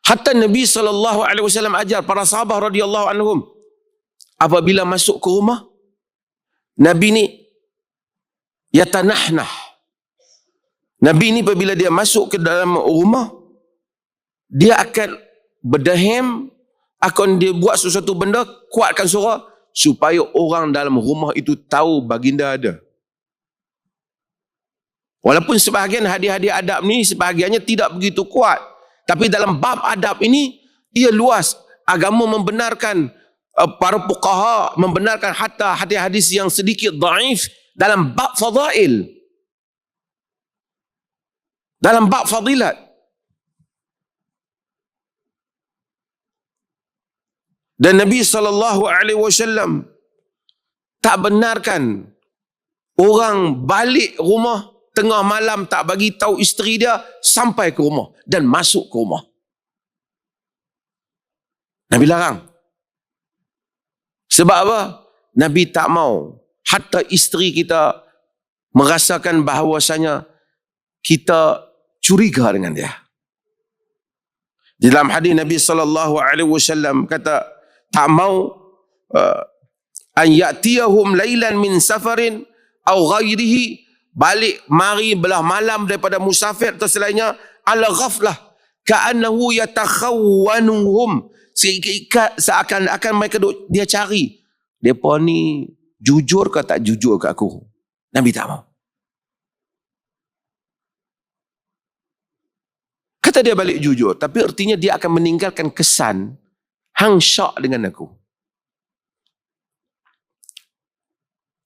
Hatta Nabi SAW ajar para sahabat radhiyallahu anhum, apabila masuk ke rumah, Nabi ni yatanahnah. Nabi ni apabila dia masuk ke dalam rumah, dia akan berdahim, akan dia buat sesuatu benda, kuatkan suara, supaya orang dalam rumah itu tahu baginda ada. Walaupun sebahagian hadis-hadis adab ni, sebahagiannya tidak begitu kuat. Tapi dalam bab adab ini, ia luas. Agama membenarkan, para fuqaha membenarkan hatta hadis-hadis yang sedikit dhaif dalam bab fadail. Dalam bab fadilat. Dan Nabi SAW tak benarkan orang balik rumah tengah malam tak bagi tahu isteri dia sampai ke rumah dan masuk ke rumah. Nabi larang. Sebab apa? Nabi tak mau hatta isteri kita merasakan bahawasanya kita curiga dengan dia. Di dalam hadis Nabi SAW kata, tak mau an ya'tiyahum lailan min safarin au ghairihi, balik mari belah malam daripada musafir atau selainnya, ala ghaflah ka'annahu yatakhawwanuhum, seakan-akan mereka dia cari depa ni jujur ke tak jujur ke aku. Nabi tak mau. Kata dia balik jujur, tapi artinya dia akan meninggalkan kesan hang syak dengan aku.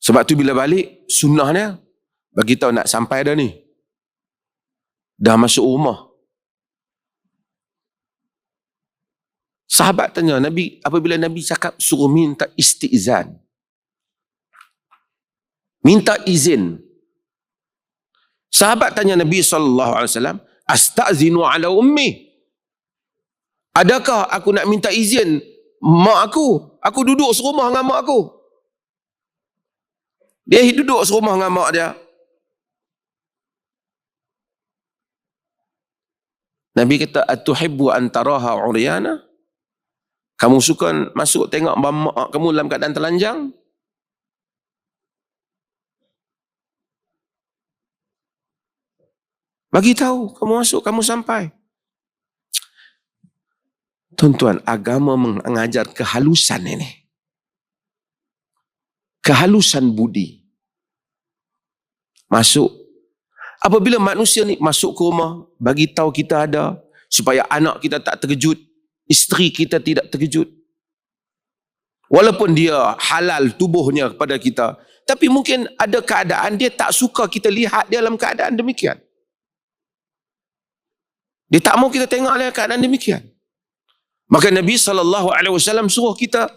Sebab tu bila balik, sunnahnya bagi tahu nak sampai dah ni. Dah masuk rumah. Sahabat tanya Nabi, apabila Nabi cakap suruh minta istizan, minta izin. Sahabat tanya Nabi SAW, astazinu ala ummi. Adakah aku nak minta izin mak aku? Aku duduk serumah dengan mak aku. Dia duduk serumah dengan mak dia. Nabi kata, atuhibbu antaraha uryana? Kamu suka masuk tengok mak kamu dalam keadaan telanjang? Bagi tahu, kamu masuk, kamu sampai. Tuan-tuan, agama mengajar kehalusan ini. Kehalusan budi. Masuk. Apabila manusia ni masuk ke rumah, bagi tahu kita ada, supaya anak kita tak terkejut, isteri kita tidak terkejut. Walaupun dia halal tubuhnya kepada kita, tapi mungkin ada keadaan dia tak suka kita lihat dia dalam keadaan demikian. Dia tak mau kita tengok dalam keadaan demikian. Maka Nabi SAW suruh kita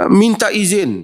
minta izin.